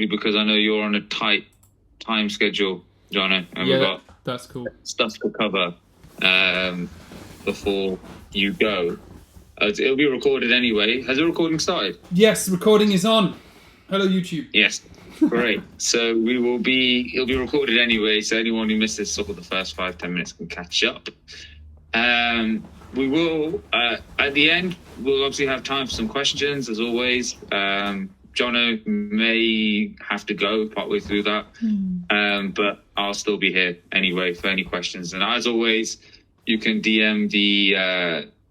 because I know you're on a tight time schedule, Jono, and we've got that's cool stuff to cover before you go. It'll be recorded anyway. Has the recording started? Yes, recording is on. Hello, YouTube. Yes. Great. So it'll be recorded anyway, so anyone who misses sort of the first 5-10 minutes can catch up. We will, at the end, we'll obviously have time for some questions, as always. Jono may have to go partway through that, but I'll still be here anyway for any questions. And as always, you can DM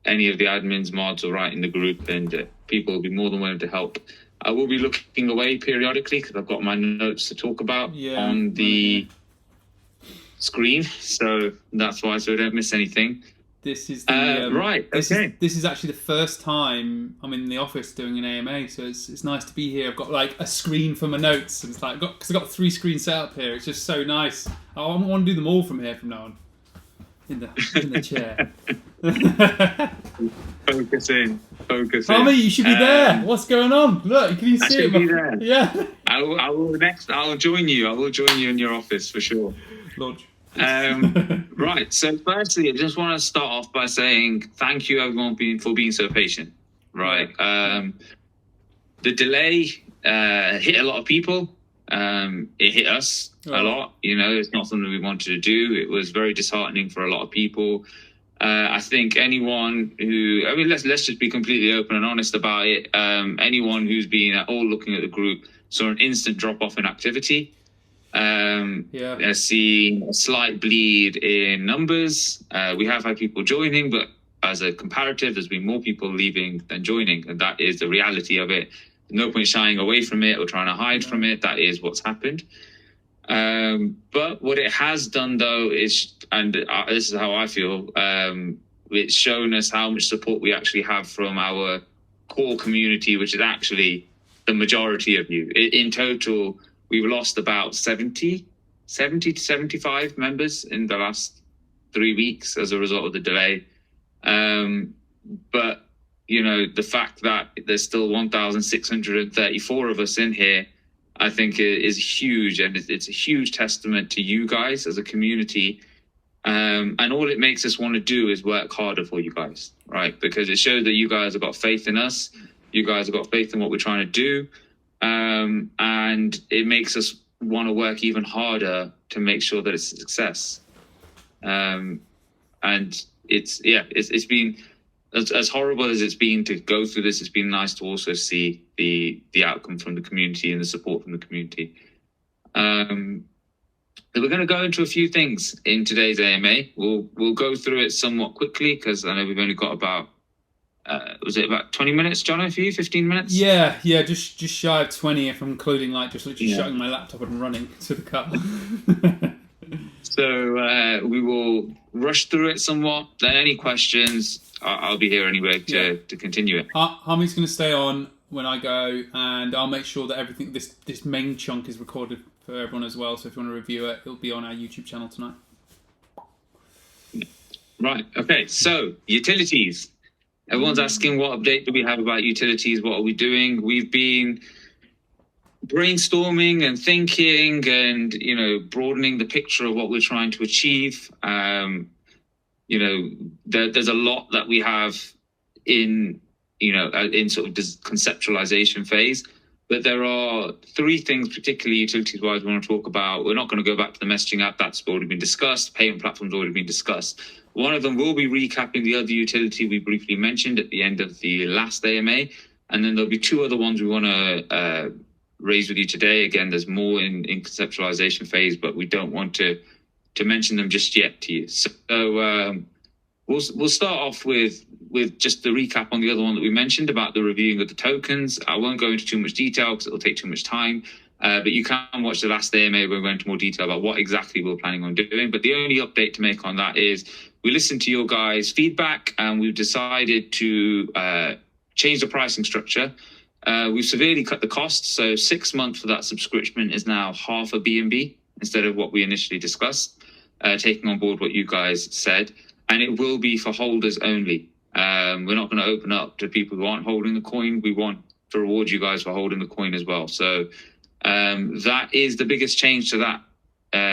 any of the admins, mods, or write in the group, and people will be more than willing to help. I will be looking away periodically because I've got my notes to talk about on the screen, so that's why, so I don't miss anything. This is the This is actually the first time I'm in the office doing an AMA, so it's nice to be here. I've got like a screen for my notes, and it's like because I've got 3 screens set up here. It's just so nice. I want to do them all from here from now on. In the chair. Focusing. Tommy, you should be there. What's going on? Look, can you see it? Be there. Yeah. I will join you. I will join you in your office for sure. Lodge. Right. So firstly, I just want to start off by saying thank you everyone for being so patient. Right. The delay hit a lot of people. It hit us a lot. You know, it's not something we wanted to do. It was very disheartening for a lot of people. I think anyone who, let's just be completely open and honest about it. Anyone who's been at all looking at the group saw an instant drop off in activity. Seeing a slight bleed in numbers. We have had people joining, but as a comparative, there's been more people leaving than joining, and that is the reality of it. No point shying away from it or trying to hide from it. That is what's happened. But what it has done, though, is, and this is how I feel, it's shown us how much support we actually have from our core community, which is actually the majority of you. In total, we've lost about 70 to 75 members in the last 3 weeks as a result of the delay. But you know, the fact that there's still 1,634 of us in here, I think is huge. And it's a huge testament to you guys as a community. And all it makes us want to do is work harder for you guys, right? Because it shows that you guys have got faith in us. You guys have got faith in what we're trying to do. And it makes us want to work even harder to make sure that it's a success. And it's been, as horrible as it's been to go through this, it's been nice to also see the outcome from the community and the support from the community. We're going to go into a few things in today's AMA. We'll go through it somewhat quickly because I know we've only got about was it about 20 minutes, Jono, for you? 15 minutes? Yeah, just shy of 20 if I'm including like just literally shutting my laptop and running to the car. So we will rush through it somewhat. Then any questions, I'll be here anyway to continue it. Hami's going to stay on when I go, and I'll make sure that everything, this main chunk is recorded for everyone as well. So if you want to review it, it'll be on our YouTube channel tonight. Right. Okay. So utilities. Everyone's asking what update do we have about utilities? What are we doing? We've been brainstorming and thinking and, you know, broadening the picture of what we're trying to achieve. You know, there's a lot that we have in, you know, in sort of this conceptualization phase, but there are 3 things, particularly utilities wise, we want to talk about. We're not going to go back to the messaging app. That's already been discussed. Payment platform's already been discussed. One of them will be recapping the other utility we briefly mentioned at the end of the last AMA. And then there'll be 2 other ones we want to raise with you today. Again, there's more in conceptualization phase, but we don't want to mention them just yet to you. So we'll start off with just the recap on the other one that we mentioned about the reviewing of the tokens. I won't go into too much detail because it'll take too much time. But you can watch the last AMA where we went into more detail about what exactly we're planning on doing. But the only update to make on that is we listened to your guys' feedback and we've decided to change the pricing structure. We've severely cut the cost. So 6 months for that subscription is now half a BNB instead of what we initially discussed, taking on board what you guys said. And it will be for holders only. We're not going to open up to people who aren't holding the coin. We want to reward you guys for holding the coin as well. So That is the biggest change to that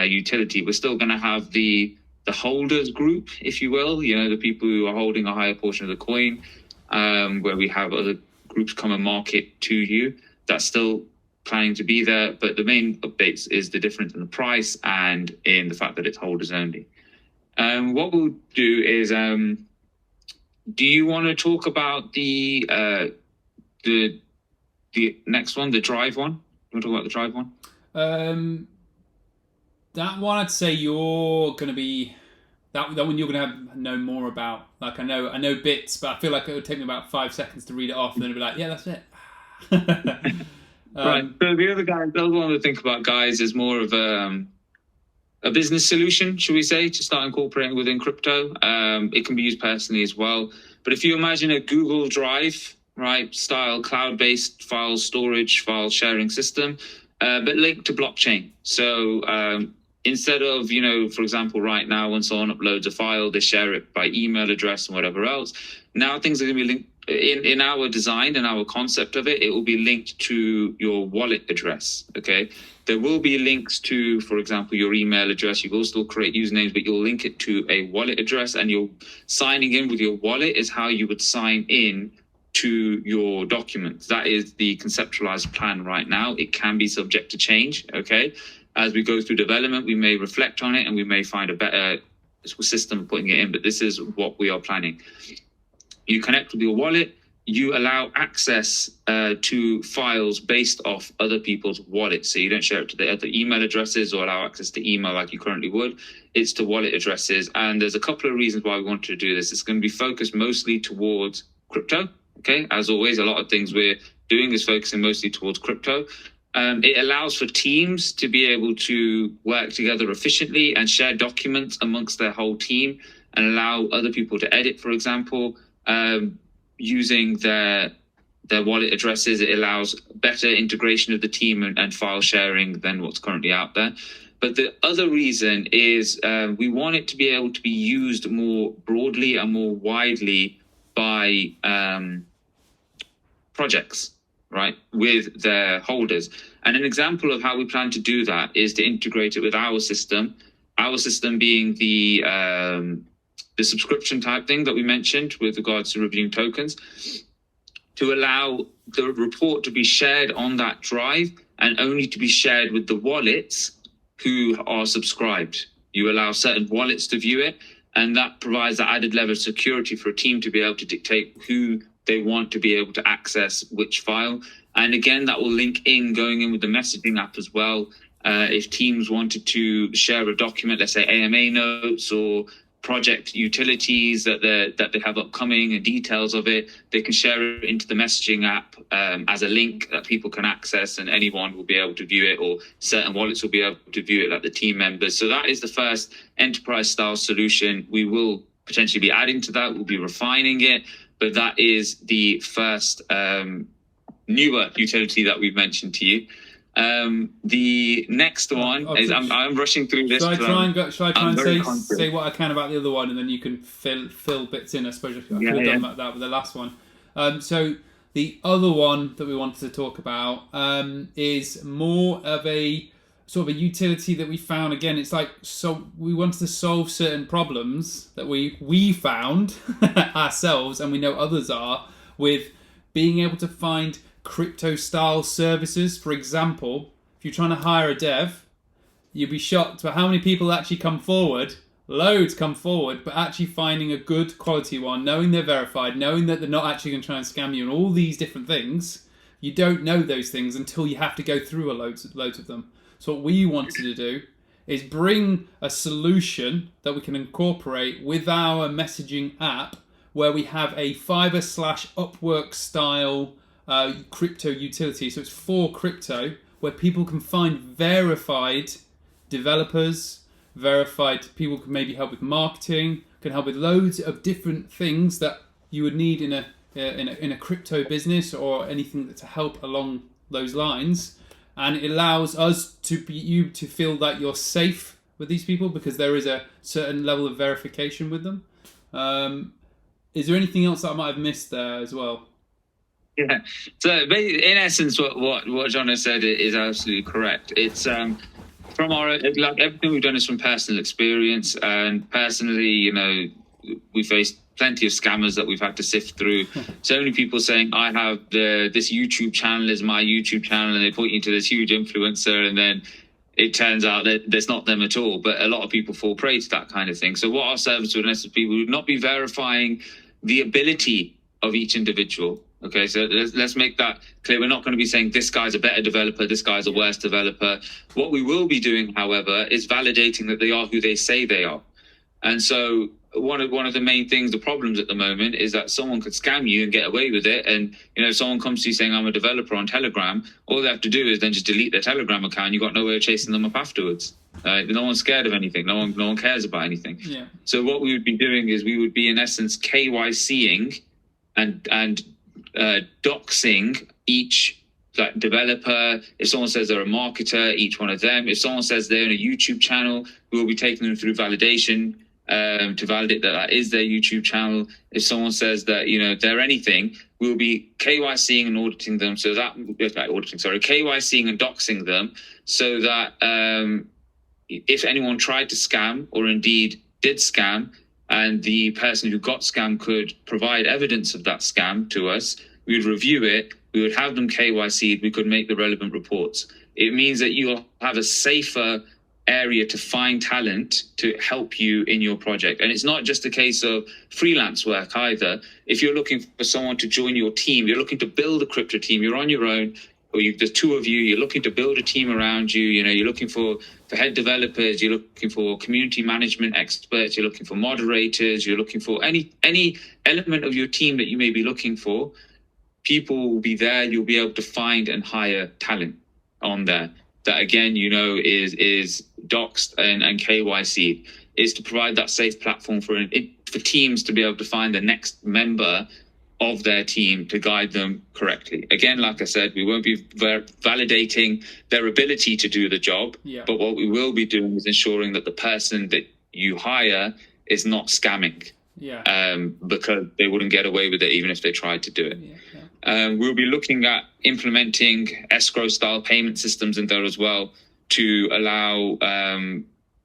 utility. We're still going to have the holders group, if you will, the people who are holding a higher portion of the coin, where we have other groups come and market to you. That's still planning to be there, but the main updates is the difference in the price and in the fact that it's holders only. What we'll do is, do you want to talk about the next one, the Drive one? You want to talk about the Drive one? That one, I'd say you're going to be that one. You're going to know more about. Like I know bits, but I feel like it would take me about 5 seconds to read it off, and then it'd be like, yeah, that's it. Right. So the other one to think about, guys, is more of a business solution, should we say, to start incorporating within crypto. It can be used personally as well. But if you imagine a Google Drive, right, style cloud-based file storage, file sharing system, but linked to blockchain. So instead of, for example, right now, when someone uploads a file, they share it by email address and whatever else. Now things are going to be linked. In our design and our concept of it, it will be linked to your wallet address. Okay, there will be links to, for example, your email address. You will still create usernames, but you'll link it to a wallet address, and you're signing in with your wallet is how you would sign in to your documents. That is the conceptualized plan right now. It can be subject to change. Okay, as we go through development, we may reflect on it and we may find a better system of putting it in, but this is what we are planning. You connect with your wallet, you allow access to files based off other people's wallets. So you don't share it to the other email addresses or allow access to email like you currently would. It's to wallet addresses. And there's a couple of reasons why we wanted to do this. It's going to be focused mostly towards crypto. Okay, as always, a lot of things we're doing is focusing mostly towards crypto. It allows for teams to be able to work together efficiently and share documents amongst their whole team and allow other people to edit, for example. Using their wallet addresses, it allows better integration of the team and file sharing than what's currently out there. But the other reason is we want it to be able to be used more broadly and more widely by projects, right, with their holders. And an example of how we plan to do that is to integrate it with our system being the subscription type thing that we mentioned with regards to reviewing tokens, to allow the report to be shared on that drive and only to be shared with the wallets who are subscribed. You allow certain wallets to view it, and that provides that added level of security for a team to be able to dictate who they want to be able to access which file. And again, that will link in going in with the messaging app as well. If teams wanted to share a document, let's say AMA notes or project utilities that they have upcoming and details of it, they can share it into the messaging app as a link that people can access, and anyone will be able to view it, or certain wallets will be able to view it, like the team members. So that is the first enterprise style solution. We will potentially be adding to that. We'll be refining it, but that is the first newer utility that we've mentioned to you. The next one is I'm rushing through this. Shall I try and say what I can about the other one, and then you can fill bits in? I suppose I could have done that with the last one. So the other one that we wanted to talk about is more of a sort of a utility that we found. Again, it's like, so we wanted to solve certain problems that we found ourselves, and we know others are, with being able to find crypto style services. For example, if you're trying to hire a dev, you'd be shocked by how many people actually come forward. Loads come forward, but actually finding a good quality one, knowing they're verified, knowing that they're not actually going to try and scam you, and all these different things. You don't know those things until you have to go through loads of them. So what we wanted to do is bring a solution that we can incorporate with our messaging app, where we have a Fiverr/Upwork style crypto utility. So it's for crypto, where people can find verified developers, verified people can maybe help with marketing, can help with loads of different things that you would need in a crypto business or anything to help along those lines. And it allows us to feel that you're safe with these people, because there is a certain level of verification with them. Is there anything else that I might have missed there as well? Yeah. So in essence, what John has said is absolutely correct. It's from our, like, everything we've done is from personal experience, and personally, you know, we faced plenty of scammers that we've had to sift through. So many people saying, I have this YouTube channel is my YouTube channel, and they point you to this huge influencer, and then it turns out that that's not them at all. But a lot of people fall prey to that kind of thing. So what our service would necessarily, we would not be verifying the ability of each individual. Okay, so let's make that clear. We're not going to be saying this guy's a better developer, this guy's a worse developer. What we will be doing, however, is validating that they are who they say they are. And so one of the main things, the problems at the moment, is that someone could scam you and get away with it. And, you know, if someone comes to you saying, I'm a developer on Telegram, all they have to do is then just delete their Telegram account. You've got no way of chasing them up afterwards. No one's scared of anything. No one cares about anything. Yeah. So what we would be doing is we would be, in essence, KYCing and doxing each, like, developer. If someone says they're a marketer, each one of them. If someone says they're in a YouTube channel, we will be taking them through validation to validate that is their YouTube channel. If someone says that, you know, they're anything, we'll be KYCing and auditing them. So that, KYCing and doxing them, so that if anyone tried to scam, or indeed did scam, and the person who got scammed could provide evidence of that scam to us, we would review it, we would have them KYC'd, we could make the relevant reports. It means that you'll have a safer area to find talent to help you in your project. And it's not just a case of freelance work either. If you're looking for someone to join your team, you're looking to build a crypto team, you're on your own, or there's two of you, you're looking to build a team around you, you know, you're looking for head developers, you're looking for community management experts, you're looking for moderators, you're looking for any element of your team that you may be looking for, people will be there. You'll be able to find and hire talent on there. That, again, you know, is doxed and KYC, is to provide that safe platform for teams to be able to find the next member of their team to guide them correctly. Again, like I said, we won't be validating their ability to do the job, but what we will be doing is ensuring that the person that you hire is not scamming, because they wouldn't get away with it even if they tried to do it. We'll be looking at implementing escrow-style payment systems in there as well, to allow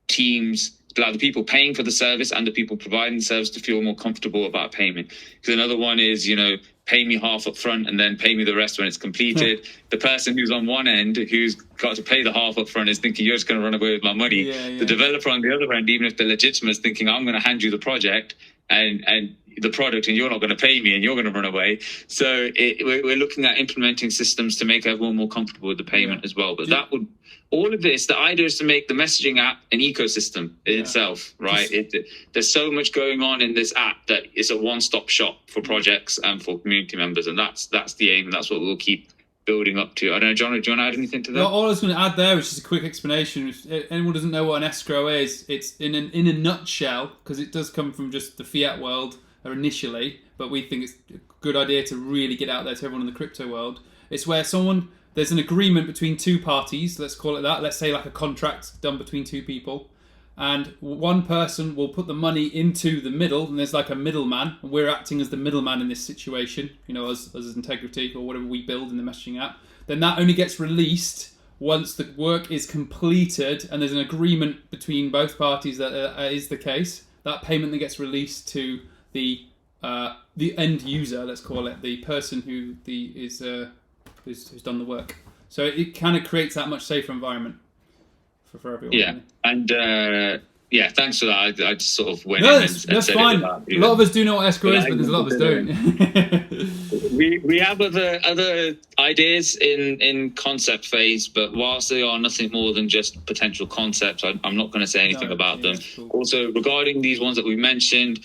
teams, to allow the people paying for the service and the people providing the service to feel more comfortable about payment. Because another one is, you know, pay me half up front and then pay me the rest when it's completed. The person who's on one end, who's got to pay the half up front, is thinking you're just going to run away with my money. The developer on the other end, even if they're legitimate, is thinking I'm going to hand you the project and the product, and you're not going to pay me and you're going to run away. So we're looking at implementing systems to make everyone more comfortable with the payment as well. But that would, all of this, the idea is to make the messaging app an ecosystem in itself, right? There's so much going on in this app that it's a one-stop shop for projects and for community members, and that's the aim, and that's what we'll keep building up to. I don't know, John, do you want to add anything to that? Well, all I was going to add there is just a quick explanation. If anyone doesn't know what an escrow is, it's in a nutshell, because it does come from just the fiat world initially, but we think it's a good idea to really get out there to everyone in the crypto world. It's where there's an agreement between two parties, let's call it that. Let's say like a contract done between two people, and one person will put the money into the middle, and there's like a middleman, and we're acting as the middleman in this situation, you know, as Integrity or whatever we build in the messaging app. Then that only gets released once the work is completed and there's an agreement between both parties that is the case. That payment then gets released to the end user, let's call it, the person who's done the work. So it kind of creates that much safer environment for everyone. Yeah, and thanks for that. I just sort of went in and that's said fine. It about, a lot of us do know what escrow is, but there's a lot of us don't. we have other ideas in concept phase, but whilst they are nothing more than just potential concepts, I'm not going to say anything about them. Cool. Also, regarding these ones that we mentioned,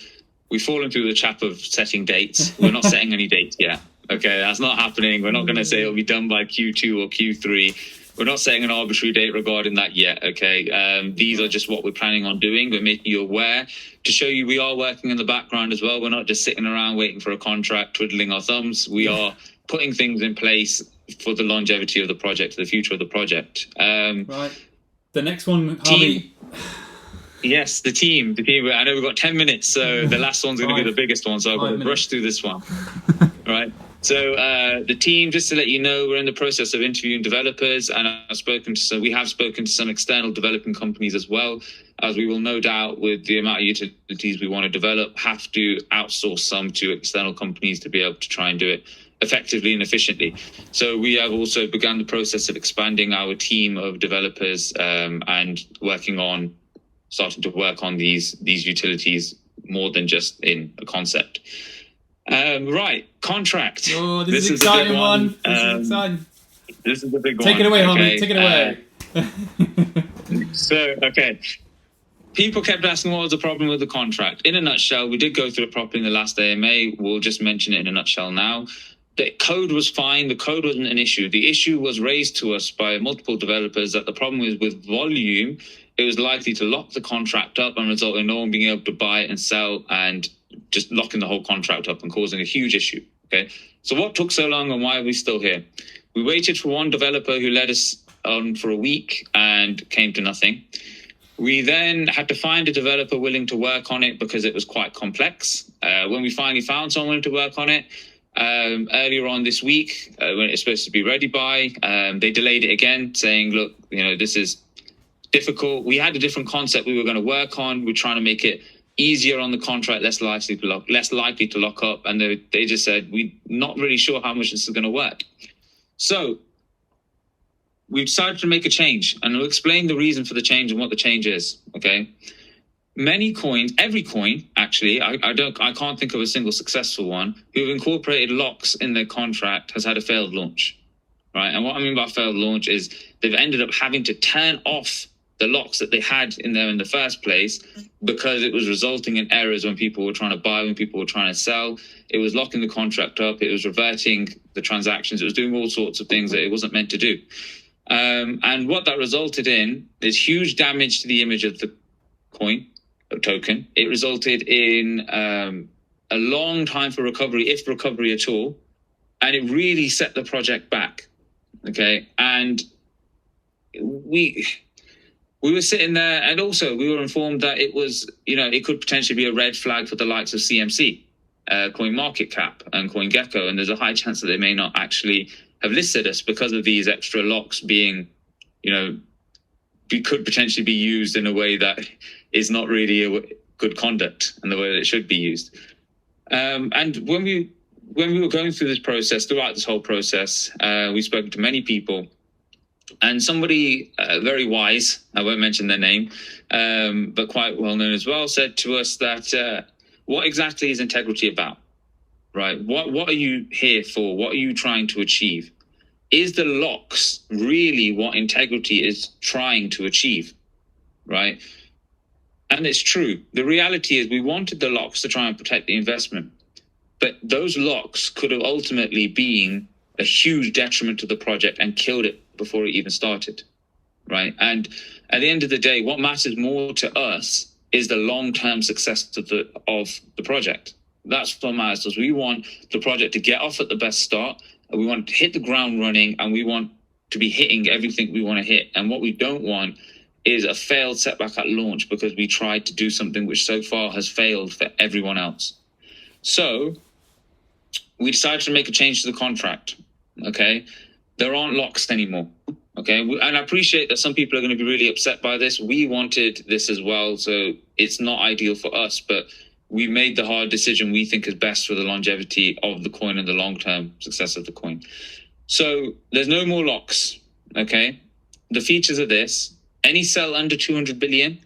we've fallen through the trap of setting dates. We're not setting any dates yet. Okay, that's not happening. We're not going to say it'll be done by Q2 or Q3. We're not setting an arbitrary date regarding that yet, okay? These are just what we're planning on doing. We're making you aware to show you we are working in the background as well. We're not just sitting around waiting for a contract, twiddling our thumbs. We are putting things in place for the longevity of the project, the future of the project. Right. The next one, Harvey. Yes, the team. I know we've got 10 minutes, so the last one's going to be the biggest one, so I've got to rush through this one. Right. So the team, just to let you know, we're in the process of interviewing developers, and we have spoken to some external developing companies as well, as we will no doubt, with the amount of utilities we want to develop, have to outsource some to external companies to be able to try and do it effectively and efficiently. So we have also begun the process of expanding our team of developers and starting to work on these utilities more than just in a concept. Right, contract. Oh, this is an exciting one. This is exciting. This is the big one. Take it away, homie. Take it away. Okay. People kept asking what was the problem with the contract. In a nutshell, we did go through it properly in the last AMA. We'll just mention it in a nutshell now. The code was fine. The code wasn't an issue. The issue was raised to us by multiple developers that the problem is with volume, it was likely to lock the contract up and result in no one being able to buy and sell and just locking the whole contract up and causing a huge issue. Okay. So what took so long and why are we still here? We waited for one developer who led us on for a week and came to nothing. We then had to find a developer willing to work on it because it was quite complex. When we finally found someone willing to work on it, earlier on this week, when it's supposed to be ready by, they delayed it again, saying, look, this is difficult. We had a different concept we were going to work on. We're trying to make it easier on the contract, less likely to lock up. And they just said, we're not really sure how much this is going to work. So we decided to make a change, and we'll explain the reason for the change and what the change is. Okay. Many coins, every coin, actually, I can't think of a single successful one who've incorporated locks in their contract has had a failed launch, right? And what I mean by failed launch is they've ended up having to turn off the locks that they had in there in the first place because it was resulting in errors when people were trying to buy, when people were trying to sell. It was locking the contract up. It was reverting the transactions. It was doing all sorts of things that it wasn't meant to do. And what that resulted in is huge damage to the image of the coin or token. It resulted in a long time for recovery, if recovery at all. And it really set the project back. Okay. And we were sitting there, and also we were informed that it was, it could potentially be a red flag for the likes of CMC, CoinMarketCap and CoinGecko. And there's a high chance that they may not actually have listed us because of these extra locks being, could potentially be used in a way that is not really a good conduct and the way that it should be used. And when we were going through this process, throughout this whole process, we've spoken to many people, and somebody very wise, I won't mention their name, but quite well known as well, said to us that what exactly is integrity about? Right? What are you here for? What are you trying to achieve? Is the locks really what integrity is trying to achieve? Right? And it's true. The reality is we wanted the locks to try and protect the investment, but those locks could have ultimately been a huge detriment to the project and killed it before it even started. Right? And at the end of the day, what matters more to us is the long-term success of the project. That's what matters to us. We want the project to get off at the best start. We want to hit the ground running, and we want to be hitting everything we want to hit. And what we don't want is a failed setback at launch because we tried to do something which so far has failed for everyone else. So we decided to make a change to the contract. Okay. There aren't locks anymore. Okay. And I appreciate that some people are going to be really upset by this. We wanted this as well. So it's not ideal for us, but we made the hard decision we think is best for the longevity of the coin and the long-term success of the coin. So there's no more locks. Okay. The features of this: any sell under 200 billion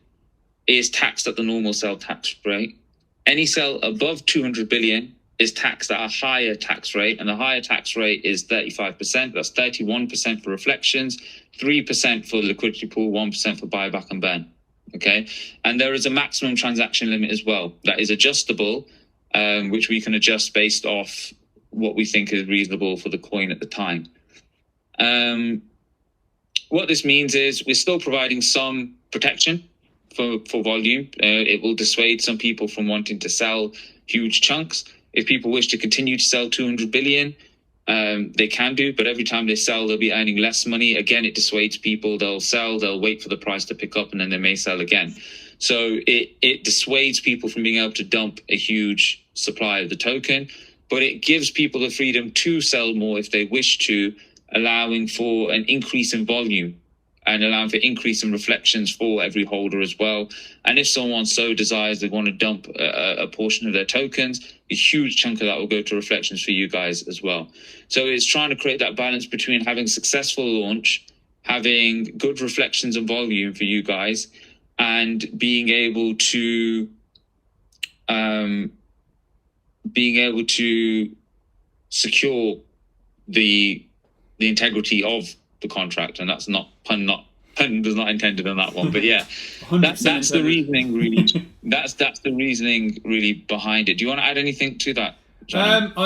is taxed at the normal sell tax rate. Any sell above 200 billion is taxed at a higher tax rate, and the higher tax rate is 35%. That's 31% for reflections, 3% for liquidity pool, 1% for buyback and burn. Okay. And there is a maximum transaction limit as well that is adjustable, which we can adjust based off what we think is reasonable for the coin at the time. What this means is we're still providing some protection for volume. It will dissuade some people from wanting to sell huge chunks. If people wish to continue to sell 200 billion, they can do, but every time they sell, they'll be earning less money. Again, it dissuades people. They'll sell, they'll wait for the price to pick up, and then they may sell again. So it dissuades people from being able to dump a huge supply of the token. but it gives people the freedom to sell more if they wish to, allowing for an increase in volume and allowing for increase in reflections for every holder as well. And if someone so desires, they want to dump a portion of their tokens, a huge chunk of that will go to reflections for you guys as well. So it's trying to create that balance between having successful launch, having good reflections and volume for you guys, and being able to secure the integrity of the contract. And that's pun was not intended on that one, but yeah, that's the reasoning really. that's the reasoning really behind it. Do you want to add anything to that, Johnny? To be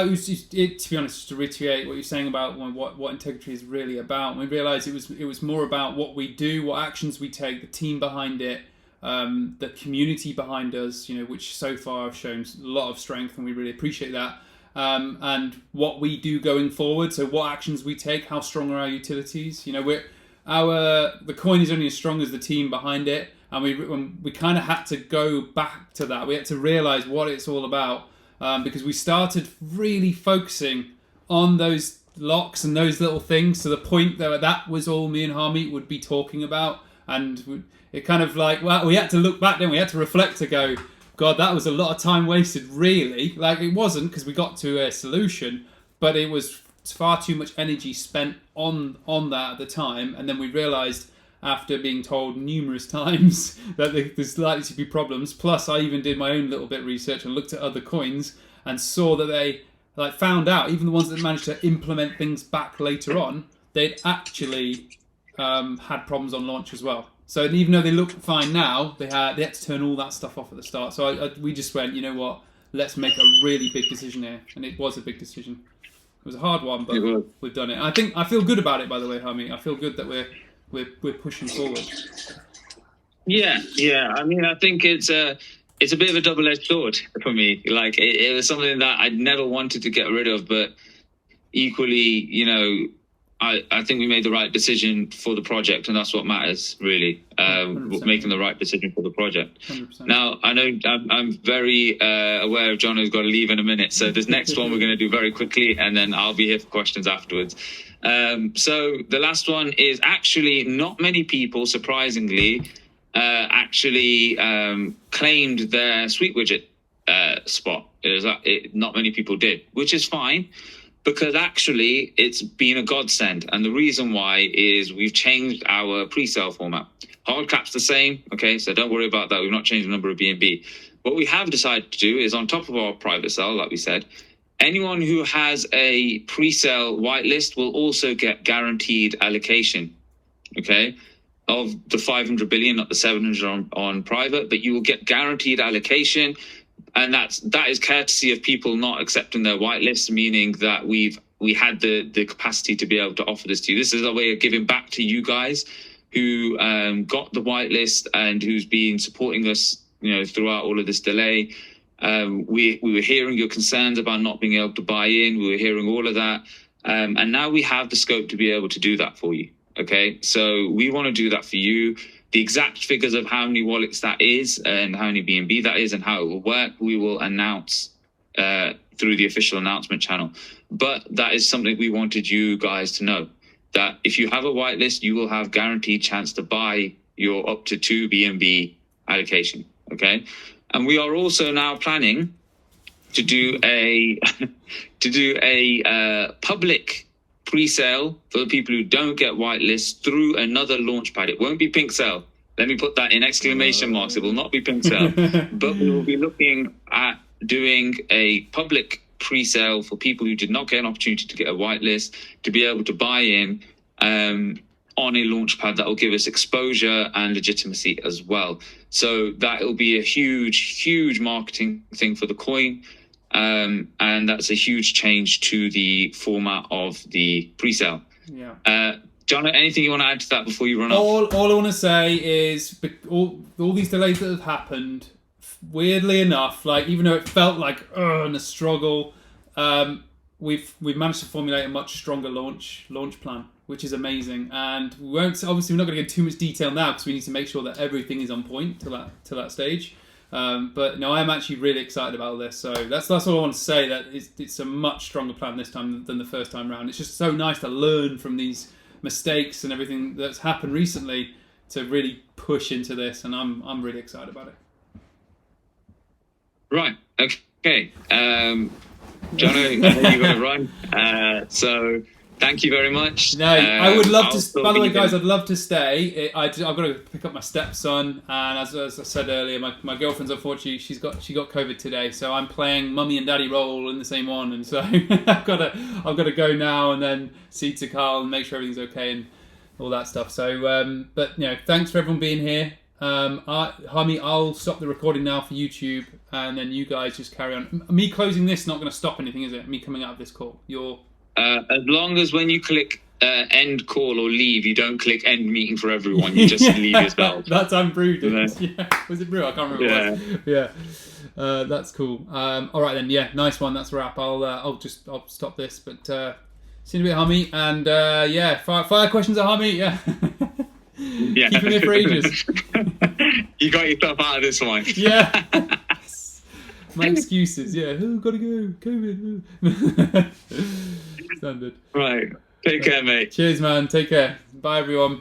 honest, just to reiterate what you're saying about what integrity is really about, we realised it was more about what we do, what actions we take, the team behind it, the community behind us, which so far have shown a lot of strength, and we really appreciate that. And what we do going forward, so what actions we take, how strong are our utilities? The coin is only as strong as the team behind it, and we kind of had to go back to that. We had to realise what it's all about, because we started really focusing on those locks and those little things to the point that was all me and Harmeet would be talking about, and it kind of like, well, we had to look back then, we had to reflect to go, God, that was a lot of time wasted, really. Like, it wasn't, because we got to a solution, but it was far too much energy spent on that at the time. And then we realised, after being told numerous times that there's likely to be problems, plus I even did my own little bit of research and looked at other coins and saw that they found out, even the ones that managed to implement things back later on, they'd actually had problems on launch as well. So even though they look fine now, they had to turn all that stuff off at the start. So we just went, you know what, let's make a really big decision here. And it was a big decision. It was a hard one, but we've done it. And I feel good about it, by the way, Harmeet. I feel good that we're pushing forward. Yeah. I mean, I think it's a bit of a double-edged sword for me. Like, it was something that I'd never wanted to get rid of, but equally, I think we made the right decision for the project, and that's what matters, really. Making the right decision for the project. 100%. Now, I know I'm very aware of John, who's got to leave in a minute. So this next one we're going to do very quickly, and then I'll be here for questions afterwards. So the last one is actually not many people, surprisingly, claimed their Sweet Widget spot. Not many people did, which is fine, because actually it's been a godsend. And the reason why is we've changed our pre-sale format. Hard cap's the same, okay, so don't worry about that. We've not changed the number of BNB. What we have decided to do is, on top of our private sale, like we said, anyone who has a pre-sale whitelist will also get guaranteed allocation, okay, of the 500 billion, not the 700 on private, but you will get guaranteed allocation. And that is courtesy of people not accepting their whitelist, meaning that we had the capacity to be able to offer this to you. This is a way of giving back to you guys who got the whitelist and who's been supporting us, throughout all of this delay. We were hearing your concerns about not being able to buy in. We were hearing all of that, and now we have the scope to be able to do that for you. Okay, so we want to do that for you. The exact figures of how many wallets that is and how many BNB that is and how it will work, we will announce through the official announcement channel. But that is something we wanted you guys to know, that if you have a whitelist, you will have guaranteed chance to buy your up to 2 BNB allocation. Okay, and we are also now planning to do a public pre-sale for the people who don't get whitelists through another launchpad. It won't be Pink Sale. Let me put that in exclamation marks. It will not be Pink Sale. But we will be looking at doing a public pre-sale for people who did not get an opportunity to get a whitelist to be able to buy in on a launchpad that will give us exposure and legitimacy as well. So that will be a huge marketing thing for the coin. And that's a huge change to the format of the pre-sale. Yeah. John, anything you want to add to that before you run off? All I want to say is all these delays that have happened, weirdly enough, like even though it felt like a struggle, we've managed to formulate a much stronger launch plan, which is amazing. And we're not going to get too much detail now because we need to make sure that everything is on point to that stage. But no, I'm actually really excited about this. So that's all I want to say. That it's a much stronger plan this time than the first time round. It's just so nice to learn from these mistakes and everything that's happened recently to really push into this, and I'm really excited about it. Right. Okay. Jono, I know you got to run. So thank you very much. No, I would love I'll to. still By the way, be guys, here. I'd love to stay. I've got to pick up my stepson, and as I said earlier, my girlfriend's unfortunately she got COVID today, so I'm playing mummy and daddy role in the same one, and so I've got to go now and then see to Carl and make sure everything's okay and all that stuff. So, but thanks for everyone being here. Hami, I'll stop the recording now for YouTube, and then you guys just carry on. Me closing this not going to stop anything, is it? Me coming out of this call, As long as when you click end call or leave, you don't click end meeting for everyone. You just leave yourself. That's unbrewed. Yeah. Yeah. Was it brew? I can't remember. Yeah. What it was. Yeah. That's cool. All right then. Yeah, nice one. That's a wrap. I'll stop this. But see you in a bit, Hami. And fire questions at Hami. Yeah. Yeah. Keep him here for ages. You got yourself out of this one. Yeah. Yes. My excuses. Yeah. Oh, gotta go. COVID. Standard. Right. Take care, mate. Cheers, man. Take care. Bye, everyone.